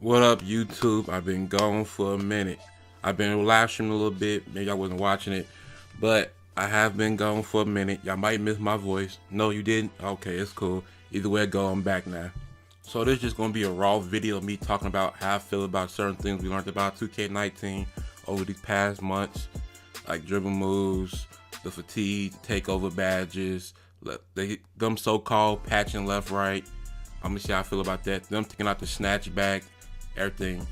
What up, YouTube? I've been gone for a minute. I've been live streaming a little bit. Maybe I wasn't watching it, but I have been gone for a minute. Y'all might miss my voice. No, you didn't? Okay, it's cool. Either way it go, I'm back now. So this is just going to be a raw video of me talking about how I feel about certain things we learned about 2K19 over these past months, like dribble moves, the fatigue, takeover badges, them so-called patching left, right. I'm gonna see how I feel about that. Them taking out the snatch back, everything.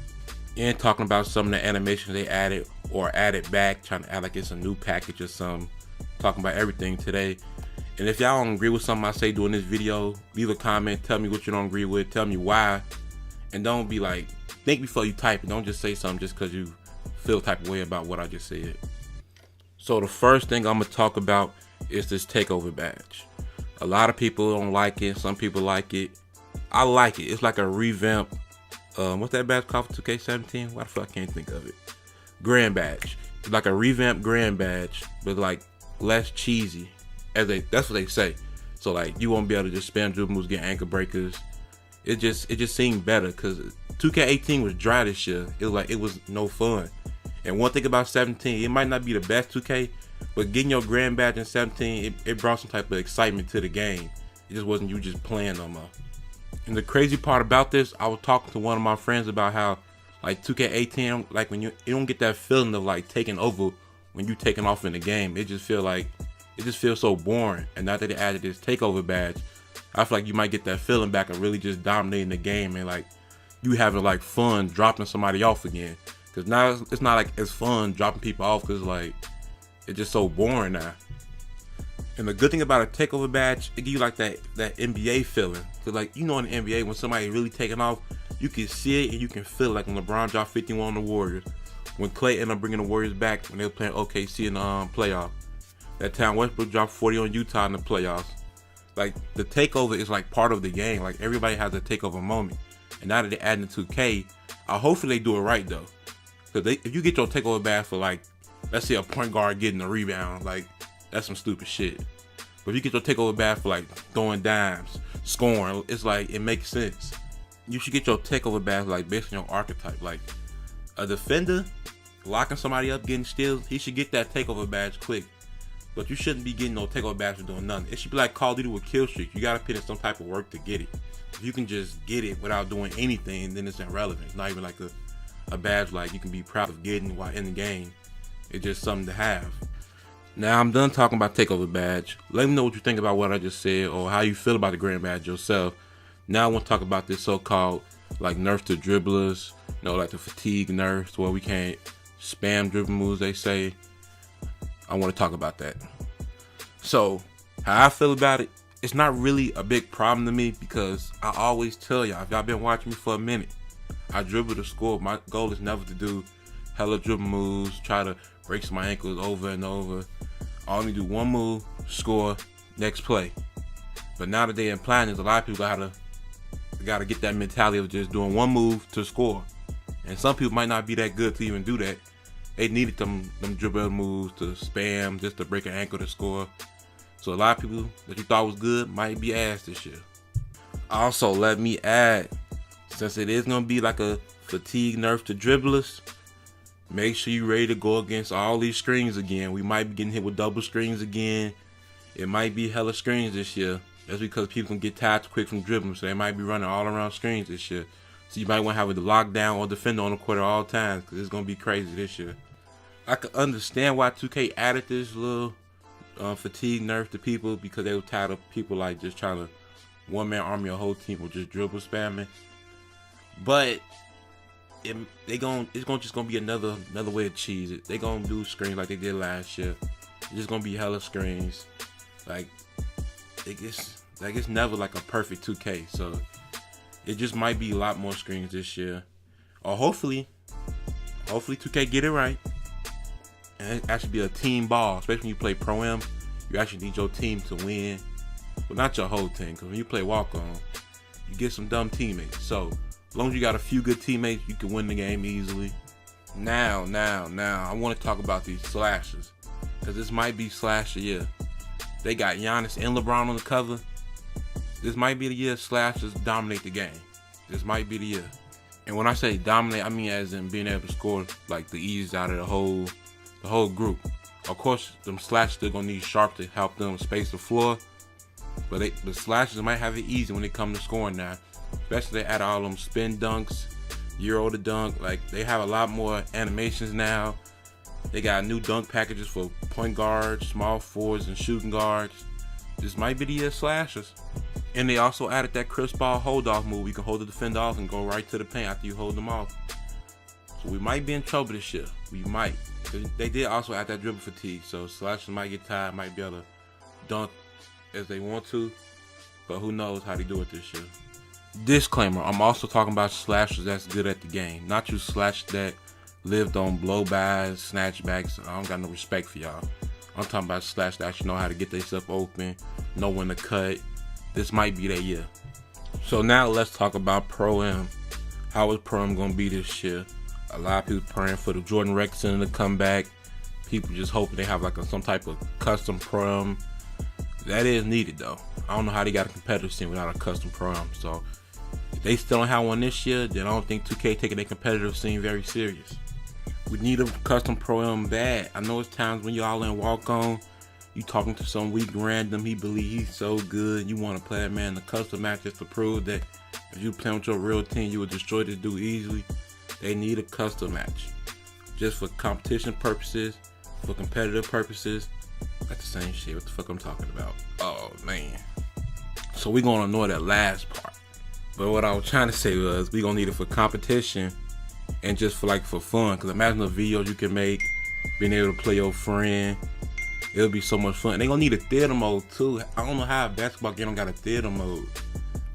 And talking about some of the animations they added or added back, trying to act like it's a new package or something. Talking about everything today. And if y'all don't agree with something I say during this video, leave a comment, tell me what you don't agree with, tell me why. And don't be like, think before you type it. Don't just say something just because you feel type of way about what I just said. So the first thing I'm gonna talk about is this takeover badge. A lot of people don't like it, some people like it. I like it. It's like a revamp. What's that badge called for 2K17? Why the fuck I can't think of it? Grand badge. It's like a revamped grand badge, but like less cheesy. That's what they say. So like you won't be able to just spam dribble moves, get ankle breakers. It just seemed better because 2K18 was dry this year. It was no fun. And one thing about 17, it might not be the best 2K, but getting your grand badge in 17, it brought some type of excitement to the game. It just wasn't you just playing no more. And the crazy part about this, I was talking to one of my friends about how like 2K18, like when you don't get that feeling of like taking over when you taking off in the game. It just feels so boring. And now that they added this takeover badge, I feel like you might get that feeling back of really just dominating the game and like you having like fun dropping somebody off again. Cause now it's not like it's fun dropping people off because like it's just so boring now. And the good thing about a takeover badge, it gives you like that NBA feeling. Cause like, you know, in the NBA, when somebody really taking off, you can see it and you can feel it. Like when LeBron dropped 51 on the Warriors, when Clay ended up bringing the Warriors back when they were playing OKC in the playoff. That time Westbrook dropped 40 on Utah in the playoffs. Like the takeover is like part of the game. Like everybody has a takeover moment. And now that they're adding 2K, hopefully they do it right though. Cause if you get your takeover badge for like, let's say a point guard getting a rebound, like that's some stupid shit. But if you get your takeover badge for like throwing dimes, scoring, it's like it makes sense. You should get your takeover badge like based on your archetype. Like a defender locking somebody up, getting steals, he should get that takeover badge quick. But you shouldn't be getting no takeover badge for doing nothing. It should be like Call of Duty with kill streak. You gotta put in some type of work to get it. If you can just get it without doing anything, then it's irrelevant. It's not even like a badge like you can be proud of getting while in the game. It's just something to have. Now I'm done talking about takeover badge. Let me know what you think about what I just said or how you feel about the grand badge yourself. Now I want to talk about this so-called like nerf to dribblers, you know, like the fatigue nerfs where we can't spam dribble moves, they say. I want to talk about that. So how I feel about it, it's not really a big problem to me because I always tell y'all, if y'all been watching me for a minute, I dribble to score. My goal is never to do hella dribble moves, try to break my ankles over and over. I only do one move, score, next play. But now that they're implying this, a lot of people gotta get that mentality of just doing one move to score. And some people might not be that good to even do that. They needed them dribble moves to spam just to break an ankle to score. So a lot of people that you thought was good might be ass this year. Also, let me add, since it is gonna be like a fatigue nerf to dribblers, make sure you're ready to go against all these screens again. We might be getting hit with double screens again. It might be hella screens this year. That's because people can get tired quick from dribbling, so they might be running all around screens this year. So you might want to have a lockdown or defender on the court at all times because it's going to be crazy this year. I can understand why 2K added this little fatigue nerf to people because they were tired of people like just trying to one-man arm your whole team or just dribble spamming. But it's gonna be another way to cheese it. They gonna do screens like they did last year. It's just gonna be hella screens. Like it's never like a perfect 2K. So it just might be a lot more screens this year. Or hopefully 2K get it right. And it actually be a team ball, especially when you play Pro-Am. You actually need your team to win. But not your whole team, because when you play walk-on, you get some dumb teammates. So as long as you got a few good teammates, you can win the game easily. Now, I want to talk about these slashers. Because this might be slasher year. They got Giannis and LeBron on the cover. This might be the year slashers dominate the game. This might be the year. And when I say dominate, I mean as in being able to score like the easiest out of the whole group. Of course, them slashers still gonna need sharp to help them space the floor, but the slashers might have it easy when it comes to scoring now. Especially they add all them spin dunks, Euro to dunk. Like they have a lot more animations now. They got new dunk packages for point guards, small forwards, and shooting guards. This might be the slashers. And they also added that crisp ball hold off move. You can hold the defender off and go right to the paint after you hold them off. So we might be in trouble this year. We might. They did also add that dribble fatigue. So slashers might get tired, might be able to dunk as they want to. But who knows how they do it this year. Disclaimer, I'm also talking about slashers that's good at the game. Not you slashers that lived on blow-bys, snatchbacks. I don't got no respect for y'all. I'm talking about slashers that actually know how to get themselves open, know when to cut. This might be their year. So now let's talk about Pro-Am. How is Pro-Am going to be this year? A lot of people praying for the Jordan Rex Center to come back. People just hoping they have like some type of custom Pro-Am. That is needed though. I don't know how they got a competitive scene without a custom Pro-Am. So if they still don't have one this year, then I don't think 2K taking their competitive scene very serious. We need a custom Pro-Am bad. I know it's times when y'all in walk on, you talking to some weak random, he believe he's so good, you want to play that man in a custom match just to prove that if you play with your real team, you would destroy this dude easily. They need a custom match. Just for competition purposes, for competitive purposes. That's the same shit, what the fuck I'm talking about. Oh man. So we gonna ignore that last part. But what I was trying to say was, we gonna need it for competition and just for fun. Cause imagine the videos you can make, being able to play your friend. It'll be so much fun. They gonna need a theater mode too. I don't know how a basketball game don't got a theater mode.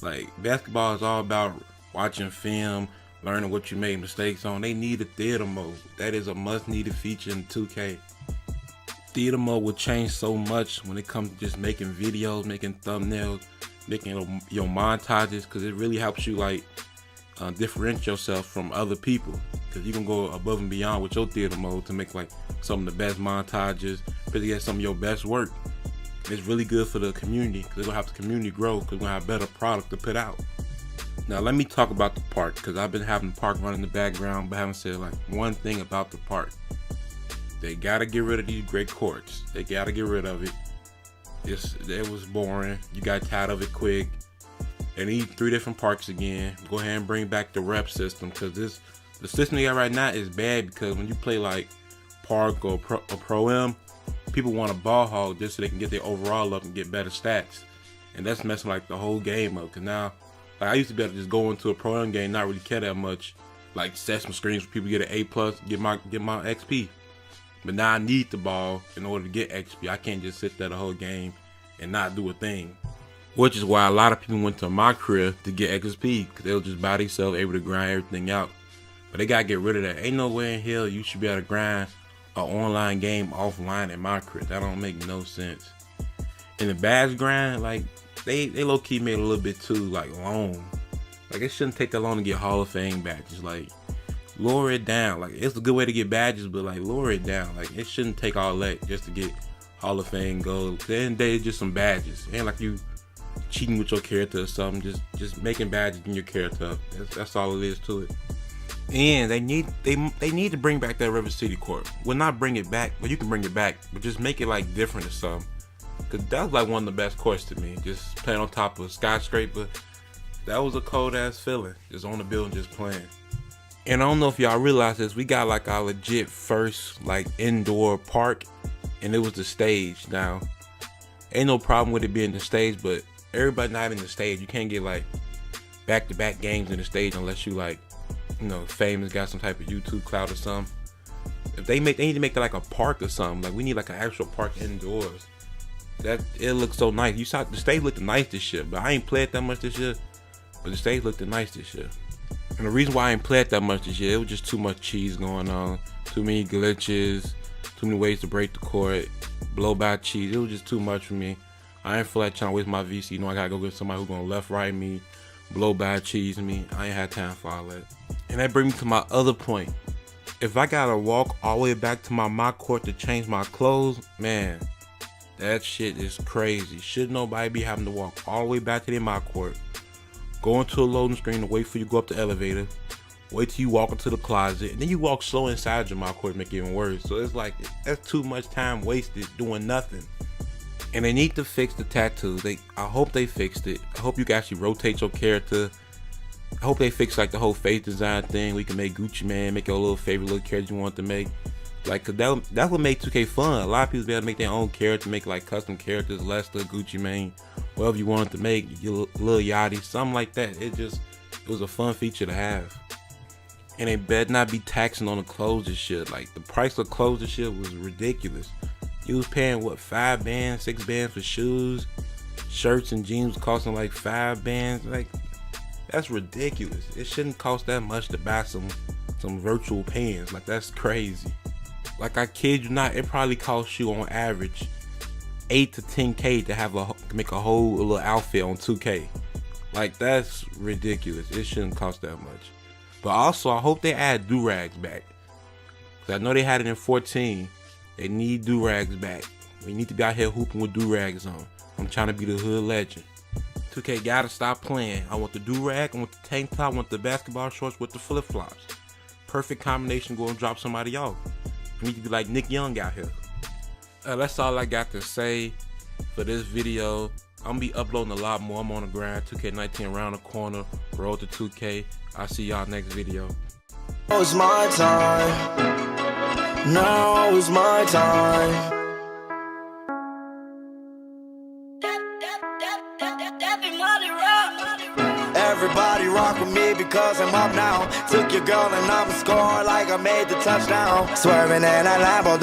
Like basketball is all about watching film, learning what you made mistakes on. They need a theater mode. That is a must needed feature in 2K. Theater mode will change so much when it comes to just making videos, making thumbnails, making your montages, because it really helps you differentiate yourself from other people. Because you can go above and beyond with your theater mode to make some of the best montages, really get some of your best work. It's really good for the community because it's gonna have the community grow because we're gonna have better product to put out. Now let me talk about the park because I've been having the park running in the background but haven't said one thing about the park. They gotta get rid of these gray courts. They gotta get rid of it. It was boring. You got tired of it quick. They need 3 different parks again. Go ahead and bring back the rep system because the system they got right now is bad because when you play park or Pro-Am, people want a ball hog just so they can get their overall up and get better stats. And that's messing the whole game up. Cause now, I used to be able to just go into a Pro-Am game, not really care that much. Set some screens where people get an A+, get my XP. But now I need the ball in order to get XP. I can't just sit there the whole game and not do a thing. Which is why a lot of people went to my career to get XP because they were just by themselves able to grind everything out. But they gotta get rid of that. Ain't no way in hell you should be able to grind an online game offline in my career. That don't make no sense. And the badge grind, they low-key made it a little bit too long. It shouldn't take that long to get Hall of Fame badges. Lower it down. It's a good way to get badges, but lower it down. It shouldn't take all that just to get Hall of Fame gold. At the end of the day, it's just some badges. It ain't you cheating with your character or something. Just making badges in your character. That's all it is to it. And they need to bring back that River City court. Well, not bring it back, but you can bring it back, but just make it different or something. Cause that was one of the best courts to me. Just playing on top of a skyscraper. That was a cold ass feeling. Just on the building, just playing. And I don't know if y'all realize this, we got our legit first indoor park, and it was the stage. Now, ain't no problem with it being the stage, but everybody not in the stage. You can't get back-to-back games in the stage unless you famous, got some type of YouTube cloud or something. If they need to make it a park or something. We need an actual park indoors. It looks so nice. You saw the stage looked nice this year, but I ain't played that much this year. But the stage looked nice this year. And the reason why I ain't played that much this year, it was just too much cheese going on. Too many glitches, too many ways to break the court, blow by cheese. It was just too much for me. I ain't feel like trying to waste my VC. I gotta go get somebody who's gonna left right me, blow by cheese me. I ain't had time for all that. And that brings me to my other point. If I gotta walk all the way back to my court to change my clothes, man, that shit is crazy. Should nobody be having to walk all the way back to their my court, go into a loading screen to wait for you to go up the elevator, wait till you walk into the closet, and then you walk slow inside your mouth to make it even worse. So it's like, that's too much time wasted doing nothing. And they need to fix the tattoos. I hope they fixed it. I hope you can actually rotate your character. I hope they fix like the whole face design thing. We can make Gucci Man, make your little favorite little character you want to make. Like, cause that would make 2K fun. A lot of people be able to make their own character, make like custom characters, Lester, Gucci Mane, whatever you wanted to make, your Lil Yachty, something like that. It was a fun feature to have. And they better not be taxing on the clothes and shit. Like, the price of clothes and shit was ridiculous. You was paying what, 5 bands, 6 bands for shoes, shirts and jeans costing like 5 bands. Like, that's ridiculous. It shouldn't cost that much to buy some virtual pants. Like, that's crazy. Like, I kid you not, it probably costs you on average 8 to 10K to make a whole little outfit on 2K. Like, that's ridiculous. It shouldn't cost that much. But also, I hope they add do-rags back. Cause I know they had it in 14. They need do-rags back. We need to be out here hooping with do-rags on. I'm trying to be the hood legend. 2K gotta stop playing. I want the do-rag, I want the tank top, I want the basketball shorts with the flip-flops. Perfect combination, go and drop somebody off. I need to be like Nick Young out here. That's all I got to say for this video. I'm gonna be uploading a lot more. I'm on the grind. 2K19 around the corner. Road to 2K. I'll see y'all next video. Now it's my time. Now is my time. Everybody rock with me because I'm up now. Took your girl and I'm a score like I made the touchdown. Swerving in a Lambo,